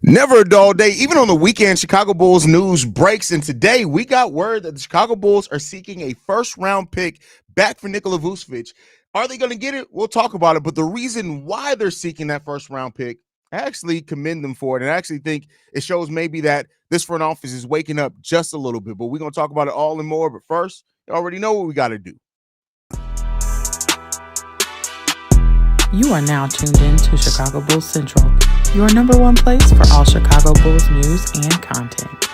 Never a dull day. Even on the weekend, Chicago Bulls news breaks. And today we got word that the Chicago Bulls are seeking a first round pick back for Nikola Vucevic. Are they going to get it? We'll talk about it. But the reason why they're seeking that first round pick, I actually commend them for it. And I actually think it shows maybe that this front office is waking up just a little bit. But we're going to talk about it all and more. But first, you already know what we got to do. You are now tuned in to Chicago Bulls Central, your number one place for all Chicago Bulls news and content.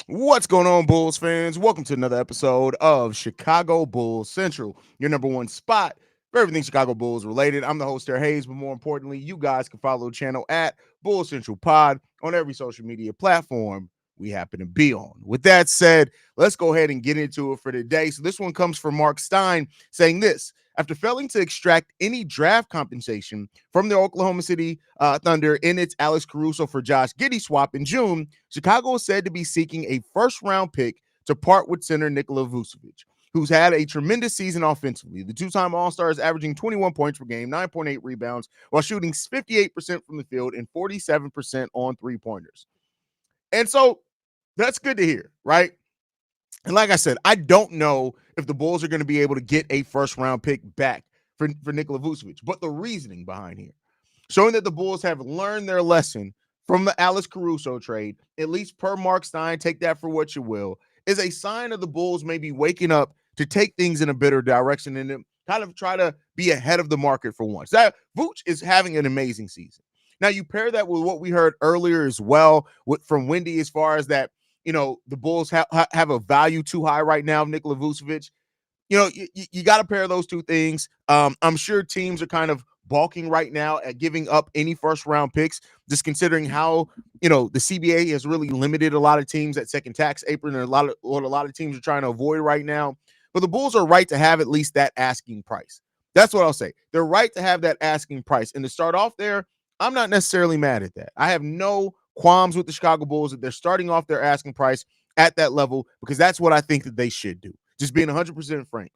What's going on, Bulls fans? Welcome to another episode of Chicago Bulls Central, your number one spot for everything Chicago Bulls related. I'm the host there, Haize, but more importantly, you guys can follow the channel at Bulls Central Pod on every social media platform we happen to be on. With that said, let's go ahead and get into it for today. So this one comes from Mark Stein saying this: after failing to extract any draft compensation from the Oklahoma City Thunder in its Alex Caruso for Josh Giddey swap in June, Chicago is said to be seeking a first-round pick to part with center Nikola Vucevic, who's had a tremendous season offensively. The two-time All-Star is averaging 21 points per game, 9.8 rebounds, while shooting 58% from the field and 47% on three-pointers. And so that's good to hear, right? And like I said, I don't know if the Bulls are going to be able to get a first-round pick back for Nikola Vucevic, but the reasoning behind here, showing that the Bulls have learned their lesson from the Alex Caruso trade, at least per Mark Stein, take that for what you will, is a sign of the Bulls maybe waking up to take things in a better direction and kind of try to be ahead of the market for once. That Vooch is having an amazing season. Now, you pair that with what we heard earlier as well from Wendy as far as that, you know, the Bulls have a value too high right now of Nikola Vucevic. You know, you got to pair those two things. I'm sure teams are kind of balking right now at giving up any first round picks, just considering how, you know, the CBA has really limited a lot of teams at second tax apron, and what a lot of teams are trying to avoid right now. But the Bulls are right to have at least that asking price. That's what I'll say. They're right to have that asking price. And to start off there, I'm not necessarily mad at that. I have no qualms with the Chicago Bulls that they're starting off their asking price at that level, because that's what I think that they should do. Just being 100% frank,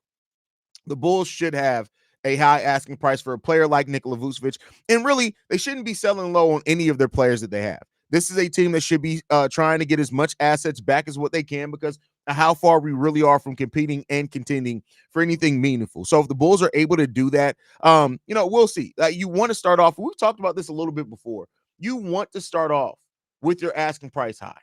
the Bulls should have a high asking price for a player like Nikola Vucevic, and really, they shouldn't be selling low on any of their players that they have. This is a team that should be trying to get as much assets back as what they can, because of how far we really are from competing and contending for anything meaningful. So if the Bulls are able to do that, you know, we'll see. You want to start off, we've talked about this a little bit before. You want to start off with your asking price high.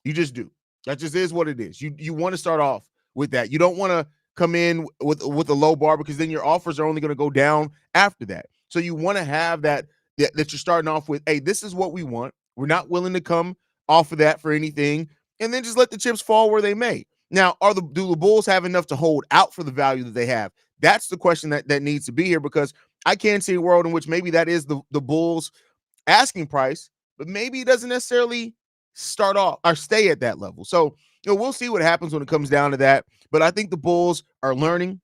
You just do. That just is what it is. You want to start off with that. You don't want to come in with a low bar, because then your offers are only going to go down after that. So you want to have that you're starting off with, hey, this is what we want. We're not willing to come off of that for anything, and then just let the chips fall where they may. Now, do the Bulls have enough to hold out for the value that they have? That's the question that needs to be here, because I can see a world in which maybe that is the Bulls' asking price, but maybe it doesn't necessarily start off or stay at that level. So, you know, we'll see what happens when it comes down to that. But I think the Bulls are learning.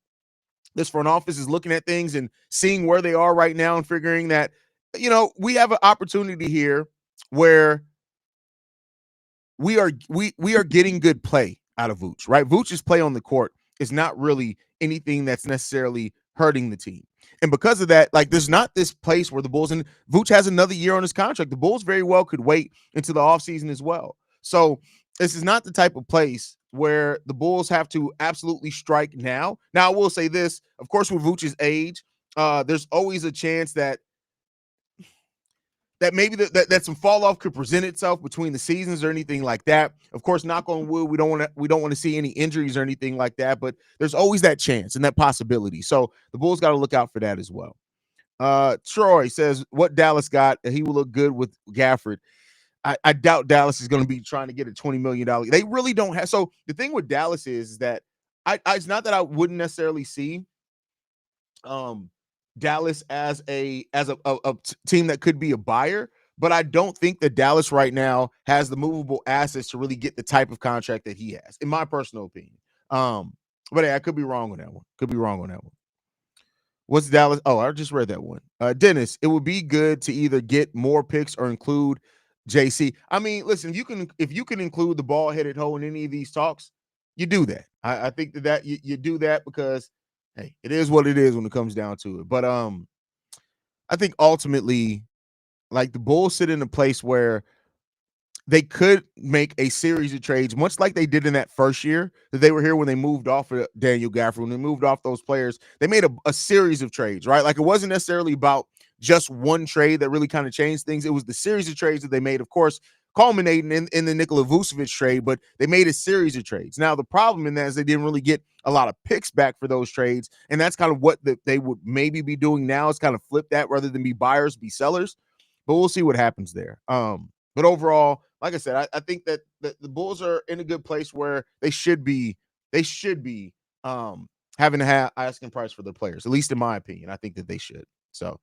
This front office is looking at things and seeing where they are right now and figuring that, you know, we have an opportunity here where we are getting good play out of Vooch, right? Vooch's play on the court is not really anything that's necessarily hurting the team. And because of that, like, there's not this place where the Bulls, and Vooch has another year on his contract. The Bulls very well could wait until the offseason as well. So this is not the type of place where the Bulls have to absolutely strike now. Now, I will say this, of course, with Vooch's age, there's always a chance that maybe that some fall off could present itself between the seasons or anything like that. Of course, knock on wood, we don't want to see any injuries or anything like that, but there's always that chance and that possibility. So the Bulls got to look out for that as well. Troy says, what Dallas got, he will look good with Gafford. I doubt Dallas is going to be trying to get a $20 million. They really don't have. So the thing with Dallas is that it's not that I wouldn't necessarily see Dallas as a team that could be a buyer, but I don't think that Dallas right now has the movable assets to really get the type of contract that he has, in my personal opinion. But hey, I could be wrong on that one. What's Dallas? Oh, I just read that one. Dennis, it would be good to either get more picks or include JC. I mean, listen, if you can include the ball-headed hoe in any of these talks, you do that. I think that you do that, because hey, it is what it is when it comes down to it. But I think ultimately, like the Bulls sit in a place where they could make a series of trades, much like they did in that first year that they were here when they moved off of Daniel Gafford, when they moved off those players. They made a series of trades, right? Like it wasn't necessarily about just one trade that really kind of changed things. It was the series of trades that they made, of course, culminating in the Nikola Vucevic trade, but they made a series of trades. Now, the problem in that is they didn't really get a lot of picks back for those trades, and that's kind of what they would maybe be doing now is kind of flip that rather than be buyers, be sellers. But we'll see what happens there. But overall, like I said, I think that the Bulls are in a good place where they should be. They should be having to have asking price for their players, at least in my opinion. I think that they should. So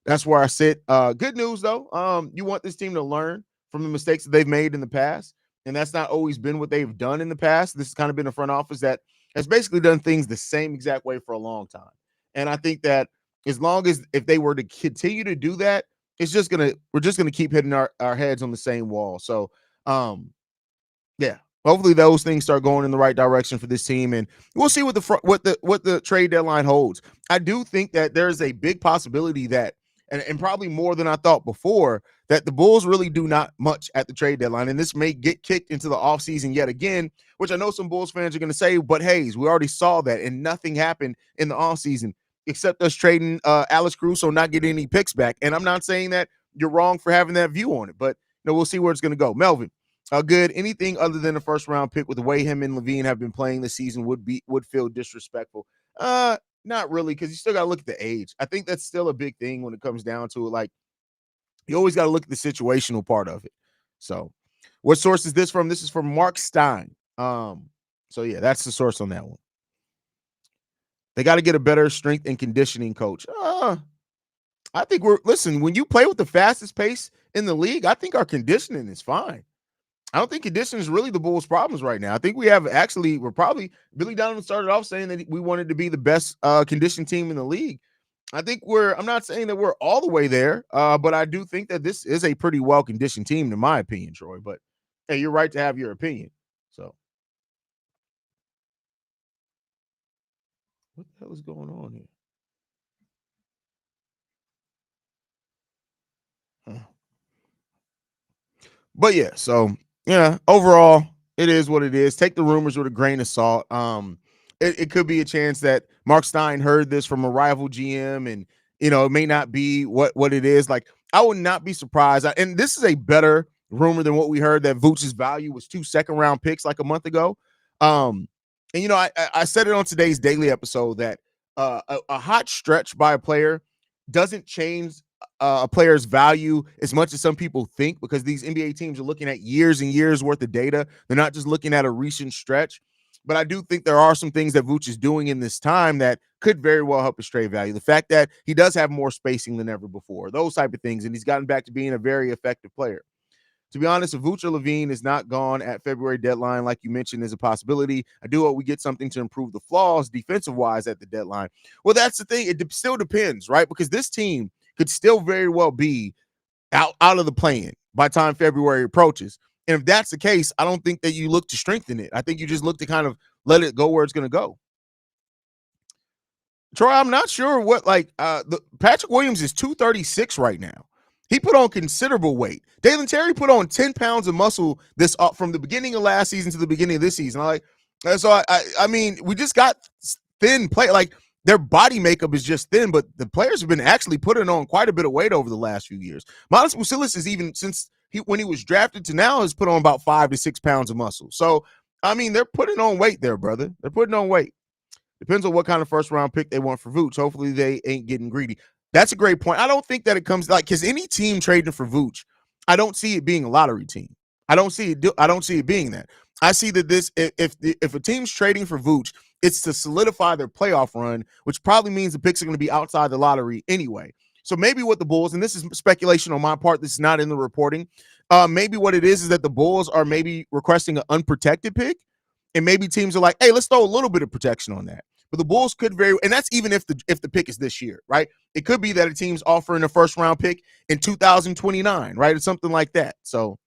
that's where I sit. Good news though. You want this team to learn from the mistakes that they've made in the past, and that's not always been what they've done in the past. This has kind of been a front office that has basically done things the same exact way for a long time. And I think that as long as if they were to continue to do that, we're just gonna keep hitting our heads on the same wall. So um yeah, hopefully those things start going in the right direction for this team, and we'll see what the trade deadline holds. I do think that there's a big possibility that, and probably more than I thought before, that the Bulls really do not much at the trade deadline, and this may get kicked into the offseason yet again, which I know some Bulls fans are going to say, but Haize, we already saw that, and nothing happened in the offseason except us trading Alex Caruso, not getting any picks back. And I'm not saying that you're wrong for having that view on it, but we'll see where it's going to go. Melvin, good. Anything other than a first round pick with the way him and Levine have been playing this season would feel disrespectful. Not really, because you still got to look at the age. I think that's still a big thing when it comes down to it. Like you always got to look at the situational part of it. So, what source is this from? This is from Mark Stein. So yeah, that's the source on that one. They got to get a better strength and conditioning coach. I think listen, when you play with the fastest pace in the league, I think our conditioning is fine. I don't think conditioning is really the Bulls' problems right now. I think we're probably Billy Donovan started off saying that we wanted to be the best conditioned team in the league. I think I'm not saying that we're all the way there, but I do think that this is a pretty well conditioned team, in my opinion, Troy. But hey, you're right to have your opinion. So what the hell is going on here? Huh. But yeah, so yeah, overall, it is what it is. Take the rumors with a grain of salt. It could be a chance that Mark Stein heard this from a rival GM, and it may not be what it is. Like I would not be surprised. And this is a better rumor than what we heard that Vooch's value was 2 second-round picks like a month ago. And I said it on today's daily episode that a hot stretch by a player doesn't change a player's value as much as some people think, because these NBA teams are looking at years and years worth of data. They're not just looking at a recent stretch. But I do think there are some things that Vooch is doing in this time that could very well help his trade value. The fact that he does have more spacing than ever before, those type of things, and he's gotten back to being a very effective player. To be honest, if Vuce or Levine is not gone at February deadline, like you mentioned, is a possibility. I do hope we get something to improve the flaws defensive-wise at the deadline. Well, that's the thing. It still depends, right? Because this team could still very well be out of the play-in by the time February approaches. And if that's the case, I don't think that you look to strengthen it. I think you just look to kind of let it go where it's going to go. Troy, I'm not sure what Patrick Williams is 236 right now. He put on considerable weight. Dalen Terry put on 10 pounds of muscle this from the beginning of last season to the beginning of this season. I mean, we just got thin play. Like their body makeup is just thin, but the players have been actually putting on quite a bit of weight over the last few years. Miles Vucevic is even since when he was drafted to now has put on about 5 to 6 pounds of muscle. So I mean, they're putting on weight there, brother. They're putting on weight. Depends on what kind of first round pick they want for Vooch. Hopefully they ain't getting greedy. That's a great point. I don't think that it comes because any team trading for Vooch, I don't see it being a lottery team. I don't see it being that. I see that if a team's trading for Vooch, it's to solidify their playoff run, which probably means the picks are going to be outside the lottery anyway. So maybe what the Bulls, and this is speculation on my part, this is not in the reporting. Maybe what it is that the Bulls are maybe requesting an unprotected pick, and maybe teams are like, hey, let's throw a little bit of protection on that. But the Bulls could and that's even if the pick is this year, right? It could be that a team's offering a first round pick in 2029, right? Or something like that. So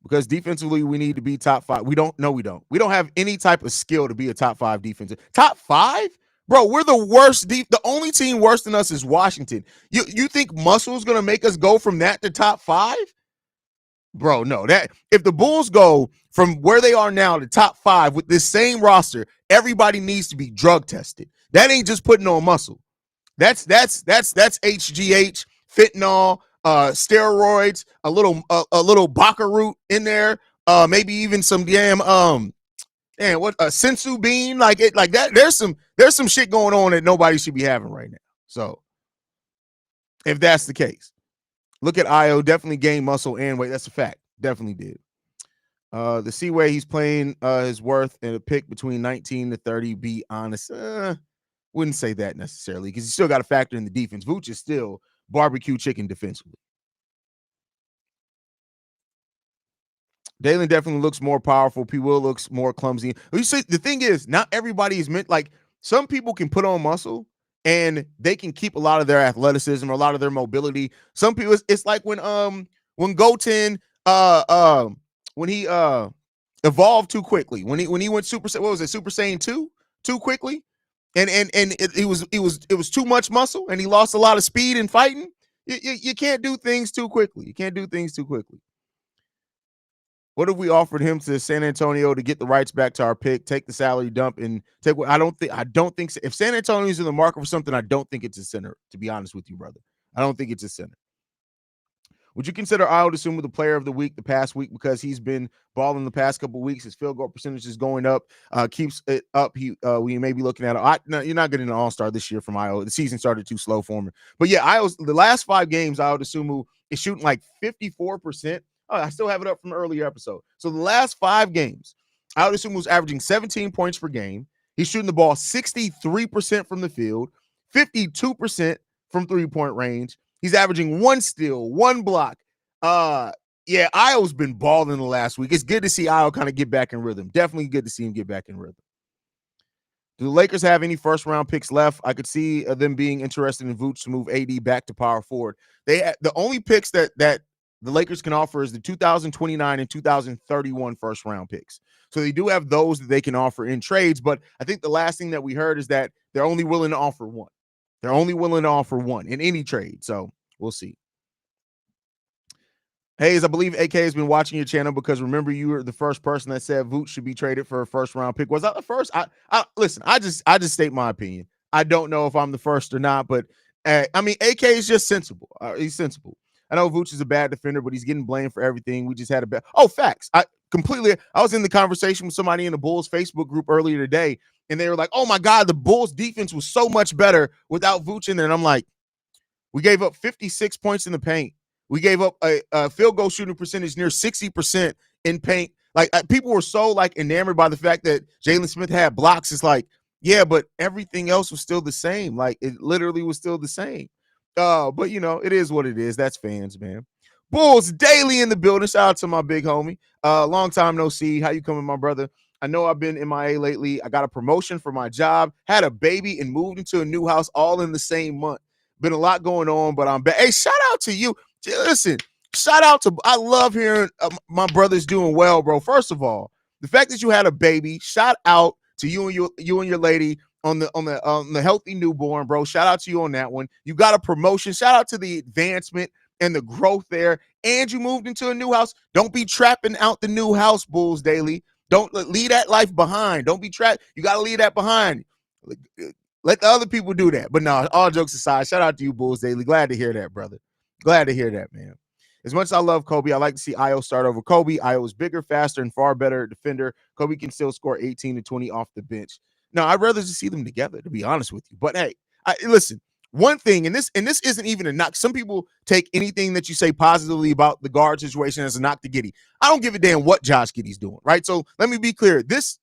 because defensively we need to be top 5. We don't. No, we don't. We don't have any type of skill to be a top 5 defensive. Top 5? Bro, we're the worst. The only team worse than us is Washington. You think muscle's gonna make us go from that to top 5? Bro, no. That if the Bulls go from where they are now to top 5 with this same roster, everybody needs to be drug tested. That ain't just putting on muscle. That's HGH, fentanyl, steroids, a little Baca root in there, maybe even some damn sensu bean, like that. There's some shit going on that nobody should be having right now. So if that's the case, look at Io, definitely gained muscle and weight. That's a fact. Definitely did. The Seaway he's playing his worth in a pick between 19 to 30. Be honest, wouldn't say that necessarily because you still got to factor in the defense. Vooch is still barbecue chicken defensively. Dalen definitely looks more powerful. P. Will looks more clumsy. You see, the thing is, not everybody is meant like some people can put on muscle and they can keep a lot of their athleticism or a lot of their mobility. Some people, it's like when Goten when he evolved too quickly. When he went Super Saiyan 2 too quickly, and it was too much muscle, and he lost a lot of speed in fighting. You can't do things too quickly. You can't do things too quickly. What if we offered him to San Antonio to get the rights back to our pick, take the salary dump, and take what I don't think if San Antonio's in the market for something, I don't think it's a center, to be honest with you, brother. I don't think it's a center. Would you consider Io DeSumo the player of the week the past week because he's been balling the past couple of weeks? His field goal percentage is going up, keeps it up. We may be looking at no, you're not getting an all-star this year from Io. The season started too slow for him. But yeah, the last 5 games, Io DeSumo is shooting like 54%. Oh, I still have it up from an earlier episode. So the last 5 games, Io DeSumo was averaging 17 points per game. He's shooting the ball 63% from the field, 52% from three-point range. He's averaging 1 steal, 1 block. Yeah, Io's been balling the last week. It's good to see Io kind of get back in rhythm. Definitely good to see him get back in rhythm. Do the Lakers have any first-round picks left? I could see them being interested in Vooch to move AD back to power forward. The only picks that the Lakers can offer is the 2029 and 2031 first-round picks. So they do have those that they can offer in trades, but I think the last thing that we heard is that they're only willing to offer one. They're only willing to offer one in any trade. So we'll see. Haize, I believe AK has been watching your channel because remember you were the first person that said Vooch should be traded for a first-round pick. Was I the first? Listen, I just state my opinion. I don't know if I'm the first or not, but I mean, AK is just sensible. He's sensible. I know Vooch is a bad defender, but he's getting blamed for everything. We just had a bad. Oh, facts. I was in the conversation with somebody in the Bulls Facebook group earlier today, and they were like, "Oh my God, the Bulls defense was so much better without Vooch in there." And I'm like, we gave up 56 points in the paint. We gave up a field goal shooting percentage near 60% in paint. Like people were so like enamored by the fact that Jalen Smith had blocks. It's like, yeah, but everything else was still the same. Like it literally was still the same. But you know, it is what it is. That's fans, man. Bulls daily in the building. Shout out to my big homie. Long time no see. How you coming, my brother? I know I've been MIA lately. I got a promotion for my job, had a baby, and moved into a new house all in the same month. Been a lot going on, but I'm back. Hey, shout out to you. Listen, shout out to. I love hearing my brother's doing well, bro. First of all, the fact that you had a baby. Shout out to you and your lady on the healthy newborn, bro. Shout out to you on that one. You got a promotion. Shout out to the advancement and the growth there. And you moved into a new house. Don't be trapping out the new house, Bulls Daily. Don't leave that life behind. Don't be trapped. You got to leave that behind. Let the other people do that. But no, all jokes aside, shout out to you, Bulls Daily. Glad to hear that, brother. Glad to hear that, man. As much as I love Kobe, I like to see Io start over Kobe. Io is bigger, faster, and far better defender. Kobe can still score 18 to 20 off the bench. No, I'd rather just see them together, to be honest with you. But hey, listen, one thing, and this isn't even a knock. Some people take anything that you say positively about the guard situation as a knock to Giddey. I don't give a damn what Josh Giddey's doing, right? So let me be clear. This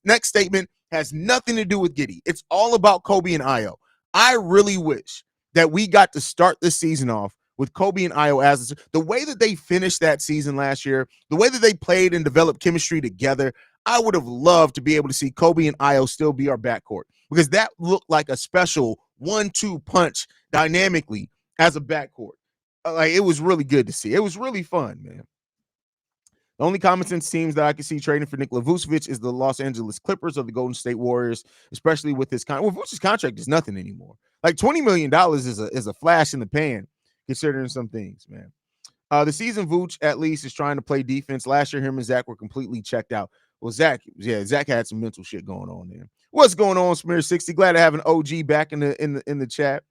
next statement has nothing to do with Giddey. It's all about Kobe and Io. I really wish that we got to start this season off with Kobe and Io as the way that they finished that season last year, the way that they played and developed chemistry together. I would have loved to be able to see Kobe and Io still be our backcourt because that looked like a special 1-2 punch dynamically as a backcourt. Like it was really good to see. It was really fun, man. The only common sense teams that I can see trading for Nikola Vucevic is the Los Angeles Clippers or the Golden State Warriors, especially with his contract. Well, Vucevic's contract is nothing anymore. Like $20 million is a flash in the pan, considering some things, man. The season Vooch at least is trying to play defense. Last year, him and Zach were completely checked out. Well, Zach had some mental shit going on there. What's going on, Smear60? Glad to have an OG back in the chat.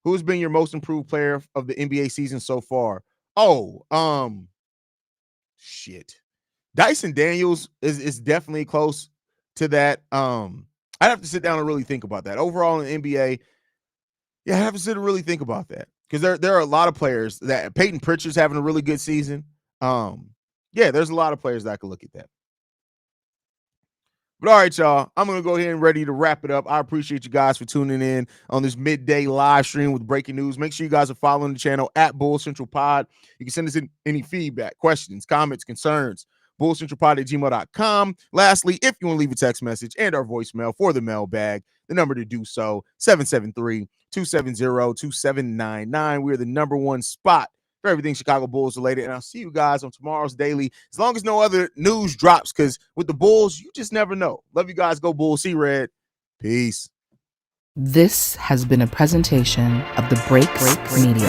Who's been your most improved player of the NBA season so far? Oh, shit. Dyson Daniels is definitely close to that. I'd have to sit down and really think about that. Overall in the NBA, yeah, I have to sit and really think about that. Because there are a lot of players that Peyton Pritchard's having a really good season. Yeah, there's a lot of players that I could look at that. But all right, y'all, I'm going to go ahead and ready to wrap it up. I appreciate you guys for tuning in on this midday live stream with breaking news. Make sure you guys are following the channel at Bull Central Pod. You can send us any feedback, questions, comments, concerns, bullcentralpod@gmail.com. Lastly, if you want to leave a text message and our voicemail for the mailbag, the number to do so, 773-270-2799. We're the number one spot for everything Chicago Bulls related. And I'll see you guys on tomorrow's daily, as long as no other news drops, because with the Bulls, you just never know. Love you guys. Go Bulls. See Red. Peace. This has been a presentation of the Break Media.